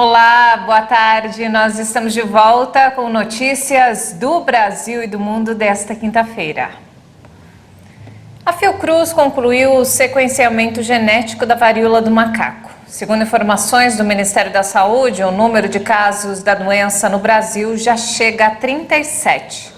Olá, boa tarde. Nós estamos de volta com notícias do Brasil e do mundo desta quinta-feira. A Fiocruz concluiu o sequenciamento genético da varíola do macaco. Segundo informações do Ministério da Saúde, o número de casos da doença no Brasil já chega a 37.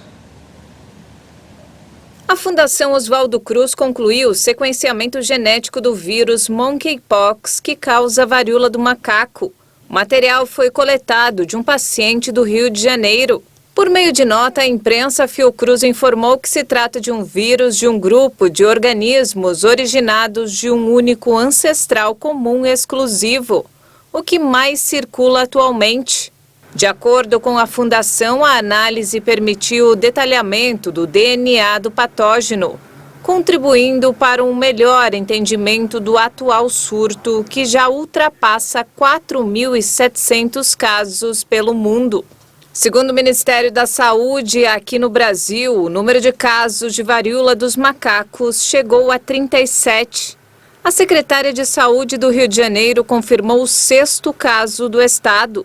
A Fundação Oswaldo Cruz concluiu o sequenciamento genético do vírus Monkeypox que causa varíola do macaco. O material foi coletado de um paciente do Rio de Janeiro. Por meio de nota à imprensa, a Fiocruz informou que se trata de um vírus de um grupo de organismos originados de um único ancestral comum exclusivo, o que mais circula atualmente. De acordo com a Fundação, a análise permitiu o detalhamento do DNA do patógeno, contribuindo para um melhor entendimento do atual surto, que já ultrapassa 4.700 casos pelo mundo. Segundo o Ministério da Saúde, aqui no Brasil, o número de casos de varíola dos macacos chegou a 37. A secretária de Saúde do Rio de Janeiro confirmou o 6º caso do estado.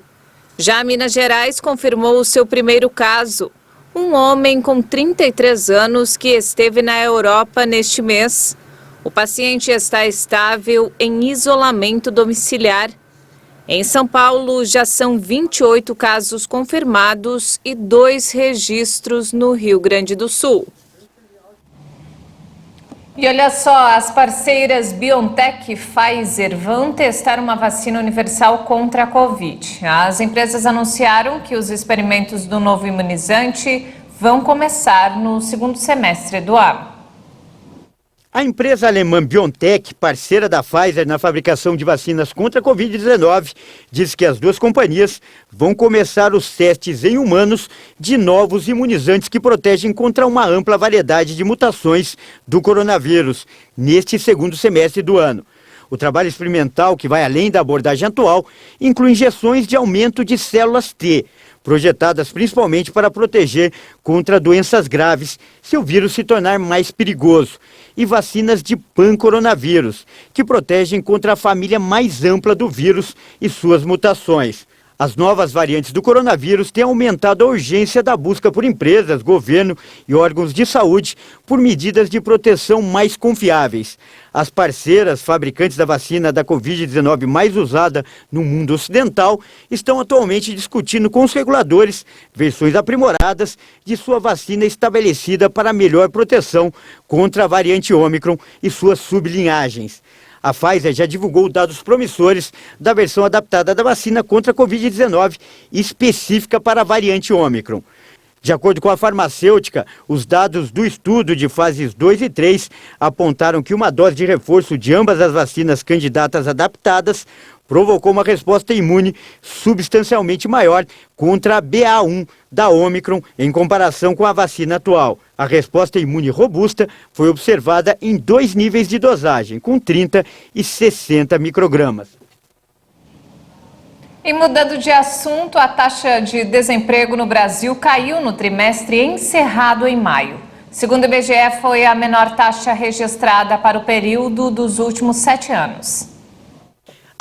Já Minas Gerais confirmou o seu primeiro caso. Um homem com 33 anos que esteve na Europa neste mês. O paciente está estável em isolamento domiciliar. Em São Paulo, já são 28 casos confirmados e 2 registros no Rio Grande do Sul. E olha só, as parceiras BioNTech e Pfizer vão testar uma vacina universal contra a Covid. As empresas anunciaram que os experimentos do novo imunizante vão começar no segundo semestre do ano. A empresa alemã BioNTech, parceira da Pfizer na fabricação de vacinas contra a Covid-19, diz que as duas companhias vão começar os testes em humanos de novos imunizantes que protegem contra uma ampla variedade de mutações do coronavírus, neste segundo semestre do ano. O trabalho experimental, que vai além da abordagem atual, inclui injeções de aumento de células T, projetadas principalmente para proteger contra doenças graves se o vírus se tornar mais perigoso, e vacinas de pan-coronavírus, que protegem contra a família mais ampla do vírus e suas mutações. As novas variantes do coronavírus têm aumentado a urgência da busca por empresas, governo e órgãos de saúde por medidas de proteção mais confiáveis. As parceiras fabricantes da vacina da Covid-19 mais usada no mundo ocidental estão atualmente discutindo com os reguladores versões aprimoradas de sua vacina estabelecida para melhor proteção contra a variante Ômicron e suas sublinhagens. A Pfizer já divulgou dados promissores da versão adaptada da vacina contra a Covid-19 específica para a variante Ômicron. De acordo com a farmacêutica, os dados do estudo de fases 2 e 3 apontaram que uma dose de reforço de ambas as vacinas candidatas adaptadas provocou uma resposta imune substancialmente maior contra a BA.1 da Ômicron em comparação com a vacina atual. A resposta imune robusta foi observada em 2 níveis de dosagem, com 30 e 60 microgramas. E mudando de assunto, a taxa de desemprego no Brasil caiu no trimestre encerrado em maio. Segundo o IBGE, foi a menor taxa registrada para o período dos últimos 7 anos.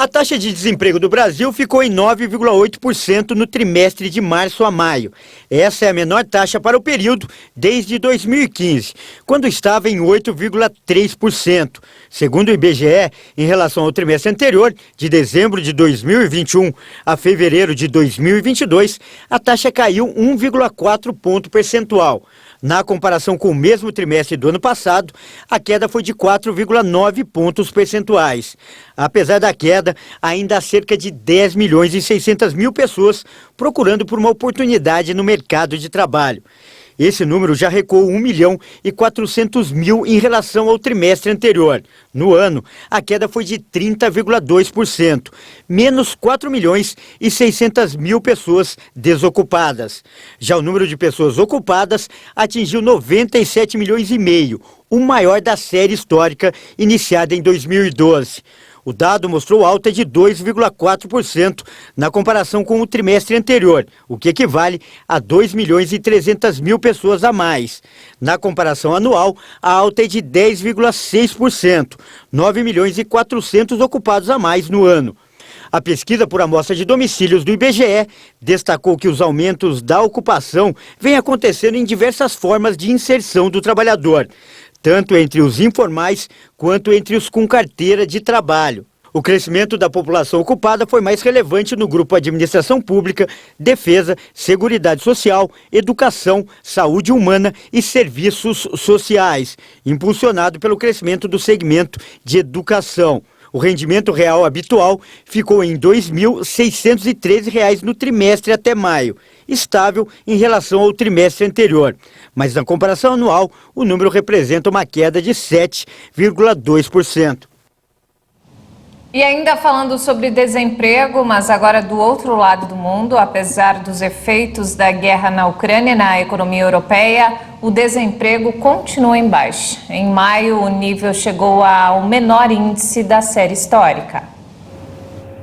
A taxa de desemprego do Brasil ficou em 9,8% no trimestre de março a maio. Essa é a menor taxa para o período desde 2015, quando estava em 8,3%. Segundo o IBGE, em relação ao trimestre anterior, de dezembro de 2021 a fevereiro de 2022, a taxa caiu 1,4 ponto percentual. Na comparação com o mesmo trimestre do ano passado, a queda foi de 4,9 pontos percentuais. Apesar da queda, ainda há cerca de 10 milhões e 600 mil pessoas procurando por uma oportunidade no mercado de trabalho. Esse número já recuou 1 milhão e 400 mil em relação ao trimestre anterior. No ano, a queda foi de 30,2%, menos 4 milhões e 600 mil pessoas desocupadas. Já o número de pessoas ocupadas atingiu 97 milhões e meio, o maior da série histórica iniciada em 2012. O dado mostrou alta de 2,4% na comparação com o trimestre anterior, o que equivale a 2 milhões e 300 mil pessoas a mais. Na comparação anual, a alta é de 10,6%, 9 milhões e 400 ocupados a mais no ano. A pesquisa por amostra de domicílios do IBGE destacou que os aumentos da ocupação vêm acontecendo em diversas formas de inserção do trabalhador, tanto entre os informais quanto entre os com carteira de trabalho. O crescimento da população ocupada foi mais relevante no grupo Administração Pública, Defesa, Seguridade Social, Educação, Saúde Humana e Serviços Sociais, impulsionado pelo crescimento do segmento de educação. O rendimento real habitual ficou em R$ 2.613 no trimestre até maio, estável em relação ao trimestre anterior. Mas na comparação anual, o número representa uma queda de 7,2%. E ainda falando sobre desemprego, mas agora do outro lado do mundo, apesar dos efeitos da guerra na Ucrânia e na economia europeia, o desemprego continua em baixa. Em maio, o nível chegou ao menor índice da série histórica.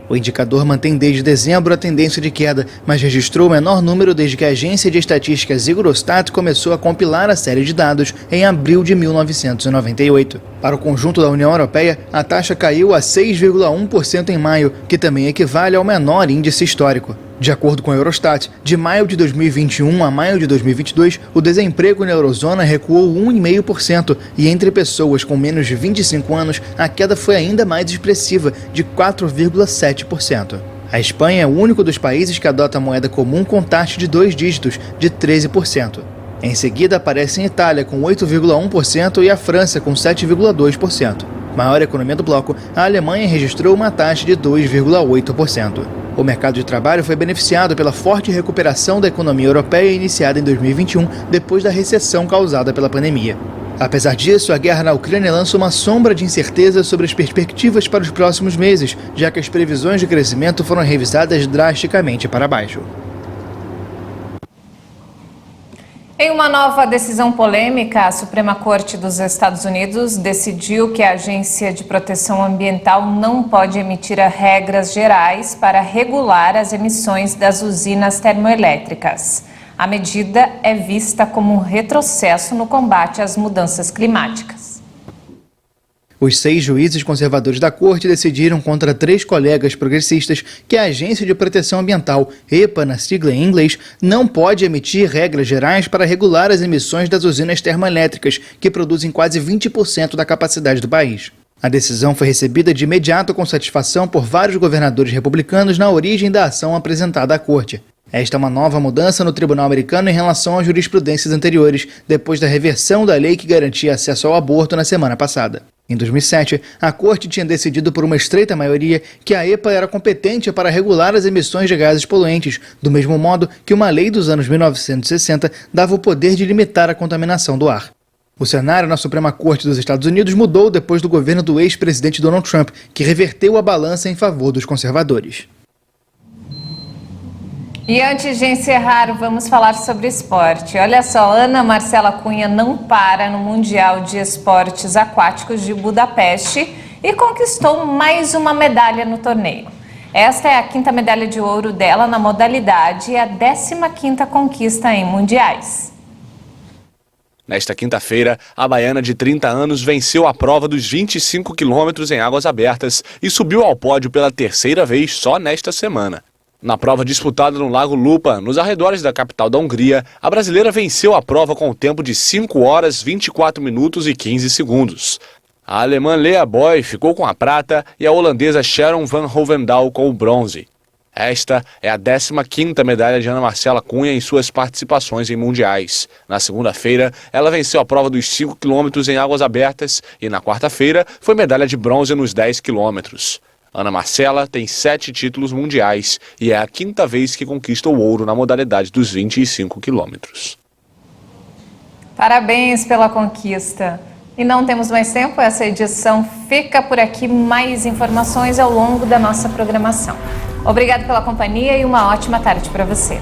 O indicador mantém desde dezembro a tendência de queda, mas registrou o menor número desde que a agência de estatísticas Eurostat começou a compilar a série de dados em abril de 1998. Para o conjunto da União Europeia, a taxa caiu a 6,1% em maio, que também equivale ao menor índice histórico. De acordo com a Eurostat, de maio de 2021 a maio de 2022, o desemprego na eurozona recuou 1,5% e entre pessoas com menos de 25 anos, a queda foi ainda mais expressiva, de 4,7%. A Espanha é o único dos países que adota a moeda comum com taxa de 2 dígitos, de 13%. Em seguida aparecem a Itália com 8,1% e a França com 7,2%. Maior economia do bloco, a Alemanha registrou uma taxa de 2,8%. O mercado de trabalho foi beneficiado pela forte recuperação da economia europeia iniciada em 2021, depois da recessão causada pela pandemia. Apesar disso, a guerra na Ucrânia lança uma sombra de incerteza sobre as perspectivas para os próximos meses, já que as previsões de crescimento foram revisadas drasticamente para baixo. Em uma nova decisão polêmica, a Suprema Corte dos Estados Unidos decidiu que a Agência de Proteção Ambiental não pode emitir regras gerais para regular as emissões das usinas termoelétricas. A medida é vista como um retrocesso no combate às mudanças climáticas. Os 6 juízes conservadores da Corte decidiram contra 3 colegas progressistas que a Agência de Proteção Ambiental, EPA na sigla em inglês, não pode emitir regras gerais para regular as emissões das usinas termoelétricas, que produzem quase 20% da capacidade do país. A decisão foi recebida de imediato com satisfação por vários governadores republicanos na origem da ação apresentada à Corte. Esta é uma nova mudança no tribunal americano em relação às jurisprudências anteriores, depois da reversão da lei que garantia acesso ao aborto na semana passada. Em 2007, a Corte tinha decidido por uma estreita maioria que a EPA era competente para regular as emissões de gases poluentes, do mesmo modo que uma lei dos anos 1960 dava o poder de limitar a contaminação do ar. O cenário na Suprema Corte dos Estados Unidos mudou depois do governo do ex-presidente Donald Trump, que reverteu a balança em favor dos conservadores. E antes de encerrar, vamos falar sobre esporte. Olha só, Ana Marcela Cunha não para no Mundial de Esportes Aquáticos de Budapeste e conquistou mais uma medalha no torneio. Esta é a 5ª medalha de ouro dela na modalidade e a 15ª conquista em mundiais. Nesta quinta-feira, a baiana de 30 anos venceu a prova dos 25 quilômetros em águas abertas e subiu ao pódio pela 3ª vez só nesta semana. Na prova disputada no Lago Lupa, nos arredores da capital da Hungria, a brasileira venceu a prova com o tempo de 5 horas, 24 minutos e 15 segundos. A alemã Lea Boy ficou com a prata e a holandesa Sharon van Hovendal com o bronze. Esta é a 15ª medalha de Ana Marcela Cunha em suas participações em mundiais. Na segunda-feira, ela venceu a prova dos 5 quilômetros em águas abertas e na quarta-feira foi medalha de bronze nos 10 quilômetros. Ana Marcela tem 7 títulos mundiais e é a 5ª vez que conquista o ouro na modalidade dos 25 quilômetros. Parabéns pela conquista. E não temos mais tempo, essa edição fica por aqui. Mais informações ao longo da nossa programação. Obrigado pela companhia e uma ótima tarde para você.